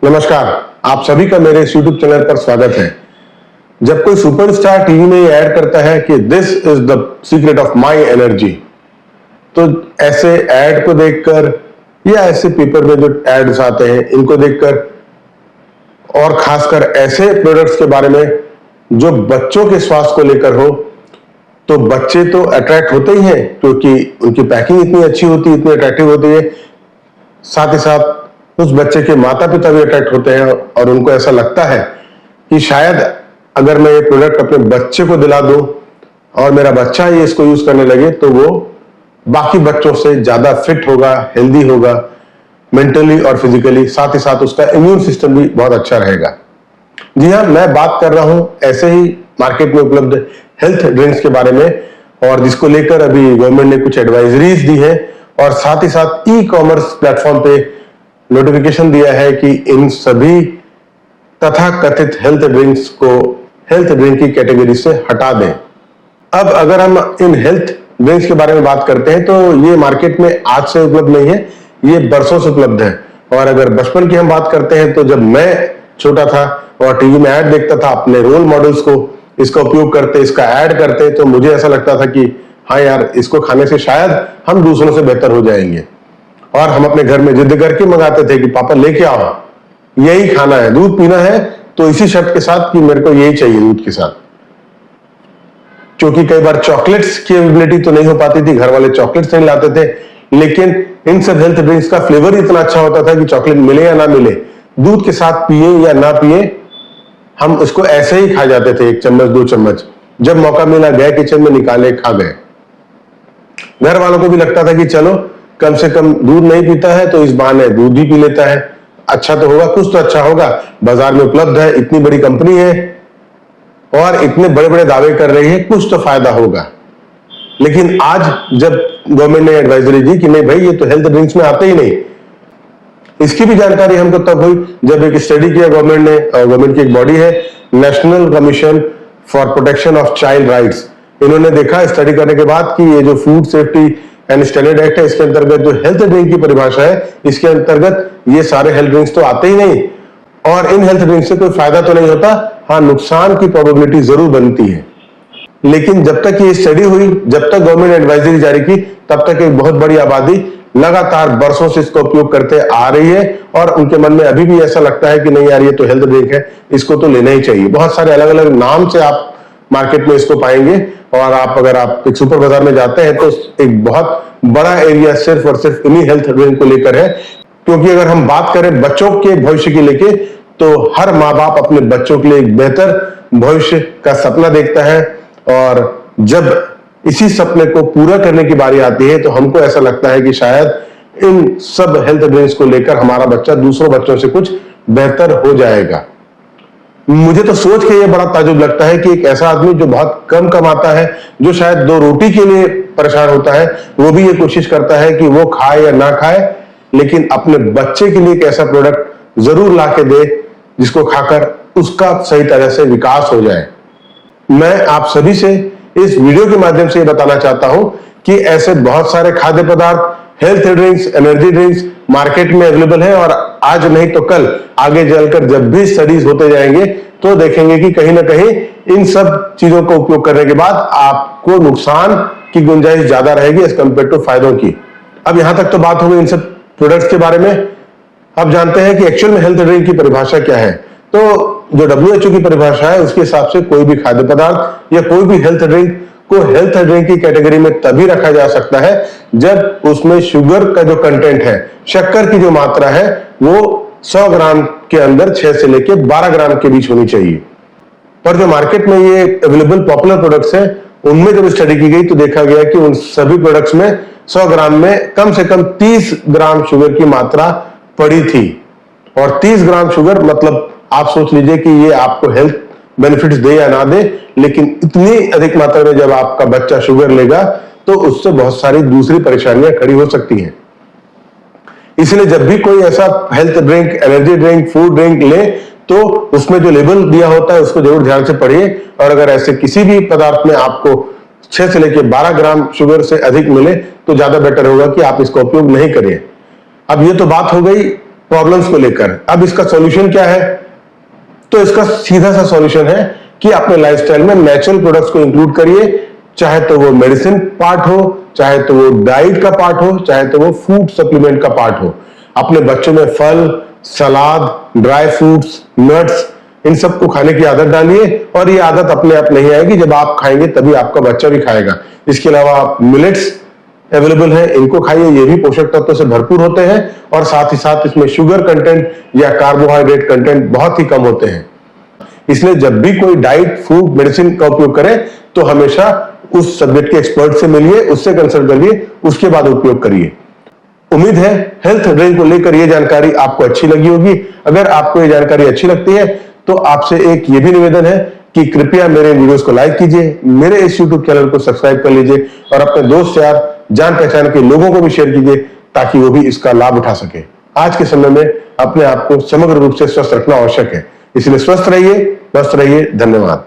नमस्कार, आप सभी का मेरे इस YouTube चैनल पर स्वागत है। जब कोई सुपरस्टार टीवी में ऐड करता है कि this is the secret of my energy, तो ऐसे ऐड को देखकर या ऐसे पेपर में जो एड्स आते हैं इनको देखकर और खासकर ऐसे प्रोडक्ट्स के बारे में जो बच्चों के स्वास्थ्य को लेकर हो, तो बच्चे तो अट्रैक्ट होते ही हैं क्योंकि उनकी पैकिंग इतनी अच्छी होती है, इतनी अट्रैक्टिव होती है। साथ ही साथ उस बच्चे के माता पिता भी अट्रैक्ट होते हैं और उनको ऐसा लगता है कि शायद अगर मैं ये प्रोडक्ट अपने बच्चे को दिला दूं और मेरा बच्चा ये इसको यूज करने लगे तो वो बाकी बच्चों से ज्यादा फिट होगा, हेल्दी होगा, मेंटली और फिजिकली। साथ ही साथ उसका इम्यून सिस्टम भी बहुत अच्छा रहेगा। जी हाँ, मैं बात कर रहा हूं ऐसे ही मार्केट में उपलब्ध हेल्थ ड्रिंक्स के बारे में, और जिसको लेकर अभी गवर्नमेंट ने कुछ एडवाइजरीज दी है और साथ ही साथ ई कॉमर्स प्लेटफॉर्म पे नोटिफिकेशन दिया है कि इन सभी तथा कथित हेल्थ ड्रिंक्स को हेल्थ ड्रिंक की कैटेगरी से हटा दें। अब अगर हम इन हेल्थ ड्रिंक्स के बारे में बात करते हैं तो ये मार्केट में आज से उपलब्ध नहीं है, ये बरसों से उपलब्ध है। और अगर बचपन की हम बात करते हैं तो जब मैं छोटा था और टीवी में ऐड देखता था, अपने रोल मॉडल्स को इसका उपयोग करते, इसका ऐड करते, तो मुझे ऐसा लगता था कि हाँ यार, इसको खाने से शायद हम दूसरों से बेहतर हो जाएंगे। और हम अपने घर में जिद करके मंगाते थे कि पापा लेके आओ, यही खाना है, दूध पीना है तो इसी शर्त के साथ कि मेरे को यही चाहिए दूध के साथ। क्योंकि कई बार चॉकलेट्स की अवेलेबिलिटी तो नहीं हो पाती थी, घर वाले चॉकलेट्स नहीं लाते थे, लेकिन इन सब हेल्थ ड्रिंक्स का फ्लेवर इतना अच्छा होता था कि चॉकलेट मिले या ना मिले, दूध के साथ पिए या ना पिए, हम उसको ऐसे ही खा जाते थे, 1 चम्मच 2 चम्मच। जब मौका मिला गए किचन में, निकाले, खा गए। घर वालों को भी लगता था कि चलो कम से कम दूध नहीं पीता है तो इस बहाने दूध ही पी लेता है, अच्छा तो होगा, कुछ तो अच्छा होगा, बाजार में उपलब्ध है, इतनी बड़ी कंपनी है और इतने बड़े बड़े दावे कर रही है, कुछ तो फायदा होगा। लेकिन आज जब गवर्नमेंट ने एडवाइजरी दी कि नहीं भाई, ये तो हेल्थ ड्रिंक्स में आते ही नहीं, इसकी भी जानकारी हमको तब हुई जब एक स्टडी किया गवर्नमेंट ने। गवर्नमेंट की एक बॉडी है, national commission for protection of child rights. इन्होंने देखा स्टडी करने के बाद कि ये जो food safety and standard act है, इसके अंतर्गत जो हेल्थ ड्रिंक की परिभाषा है, इसके अंतर्गत ये सारे हेल्थ ड्रिंक्स तो आते ही नहीं और इन हेल्थ ड्रिंक्स से कोई फायदा तो नहीं होता, हाँ नुकसान की प्रोबेबिलिटी जरूर बनती है। लेकिन जब तक ये स्टडी हुई, जब तक गवर्नमेंट एडवाइजरी जारी की, तब तक एक बहुत बड़ी आबादी लगातार बरसों से इसका उपयोग करते आ रही है और उनके मन में अभी भी ऐसा लगता है कि नहीं यार, ये तो हेल्थ ड्रिंक है, इसको तो लेना ही चाहिए। बहुत सारे अलग अलग नाम से आप मार्केट में इसको पाएंगे और अगर आप एक सुपर बाजार में जाते हैं तो एक बहुत बड़ा एरिया सिर्फ और सिर्फ इन्हीं हेल्थ ड्रिंक को लेकर है। क्योंकि अगर हम बात करें बच्चों के भविष्य के लेके, तो हर माँ बाप अपने बच्चों के लिए एक बेहतर भविष्य का सपना देखता है और जब इसी सपने को पूरा करने की बारी आती है तो हमको ऐसा लगता है कि शायद इन सब हेल्थ ड्रिंक्स को लेकर हमारा बच्चा दूसरों बच्चों से कुछ बेहतर हो जाएगा। मुझे तो सोच के ये बड़ा ताजुब लगता है कि एक ऐसा आदमी जो बहुत कम कमाता है, जो शायद 2 रोटी के लिए परेशान होता है, वो भी ये कोशिश करता है कि वो खाए या ना खाए, लेकिन अपने बच्चे के लिए एक ऐसा प्रोडक्ट जरूर ला के दे जिसको खाकर उसका सही तरह से विकास हो जाए। मैं आप सभी से इस वीडियो के माध्यम से ये बताना चाहता हूं कि ऐसे बहुत सारे खाद्य पदार्थ, health drinks, energy drinks market में अवेलेबल है और आज नहीं तो कल आगे चलकर जब भी स्टडीज होते जाएंगे तो देखेंगे कि कहीं ना कहीं इन सब चीजों का उपयोग करने के बाद आपको नुकसान की गुंजाइश ज्यादा रहेगी एज कंपेयर टू फायदों की। अब यहां तक तो बात हो गई इन सब प्रोडक्ट्स के बारे में। अब जानते हैं कि एक्चुअल में हेल्थ ड्रिंक की परिभाषा क्या है। तो जो WHO की परिभाषा है उसके हिसाब से कोई भी खाद्य पदार्थ या कोई भी हेल्थ ड्रिंक को हेल्थ ड्रिंक की कैटेगरी में तभी रखा जा सकता है जब उसमें शुगर का जो कंटेंट है, शक्कर की जो मात्रा है, वो 100 ग्राम के अंदर 6 से लेके 12 ग्राम के बीच होनी चाहिए। पर जो मार्केट में ये अवेलेबल पॉपुलर प्रोडक्ट्स हैं, उनमें जब स्टडी की गई तो देखा गया कि उन सभी प्रोडक्ट्स में 100 ग्राम में कम से कम 30 ग्राम शुगर की मात्रा पड़ी थी। और 30 ग्राम शुगर मतलब आप सोच लीजिए कि ये आपको हेल्थ बेनिफिट्स दे या ना दे, लेकिन इतनी अधिक मात्रा में जब आपका बच्चा शुगर लेगा तो उससे बहुत सारी दूसरी परेशानियां खड़ी हो सकती हैं। इसलिए जब भी कोई ऐसा health drink, energy drink, food drink ले तो उसमें जो लेबल दिया होता है उसको जरूर ध्यान से पढ़िए। और अगर ऐसे किसी भी पदार्थ में आपको 6 से लेकर 12 ग्राम शुगर से अधिक मिले तो ज्यादा बेटर होगा कि आप इसका उपयोग नहीं करिए। अब ये तो बात हो गई प्रॉब्लम्स को लेकर। अब इसका सॉल्यूशन क्या है? तो इसका सीधा सा सॉल्यूशन है कि अपने लाइफस्टाइल में नेचुरल प्रोडक्ट्स को इंक्लूड करिए, चाहे तो वो मेडिसिन पार्ट हो, चाहे तो वो डाइट का पार्ट हो, चाहे तो वो फूड सप्लीमेंट का पार्ट हो। अपने बच्चों में फल, सलाद, ड्राई फ्रूट्स, नट्स, इन सबको खाने की आदत डालिए और ये आदत अपने आप नहीं आएगी, जब आप खाएंगे तभी आपका बच्चा भी खाएगा। इसके अलावा मिलेट्स अवेलेबल है, इनको खाइए, ये भी पोषक तत्वों से भरपूर होते हैं और साथ ही साथ इसमें शुगर कंटेंट या कार्बोहाइड्रेट कंटेंट बहुत ही कम होते हैं। इसलिए जब भी कोई डाइट, फूड, मेडिसिन का उपयोग करें तो हमेशा उस सब्जेक्ट के एक्सपर्ट से मिलिए, उससे कंसल्ट करिए, उसके बाद उपयोग करिए। उम्मीद है हेल्थ ड्रिंक को लेकर यह जानकारी आपको अच्छी लगी होगी। अगर आपको यह जानकारी अच्छी लगती है तो आपसे एक ये भी निवेदन है कि कृपया मेरे वीडियोस को लाइक कीजिए, मेरे इस YouTube चैनल को सब्सक्राइब कर लीजिए और अपने दोस्त यार, जान पहचान के लोगों को भी शेयर कीजिए ताकि वो भी इसका लाभ उठा सके। आज के समय में अपने आप को समग्र रूप से स्वस्थ रखना आवश्यक है, इसलिए स्वस्थ रहिए, मस्त रहिए। धन्यवाद।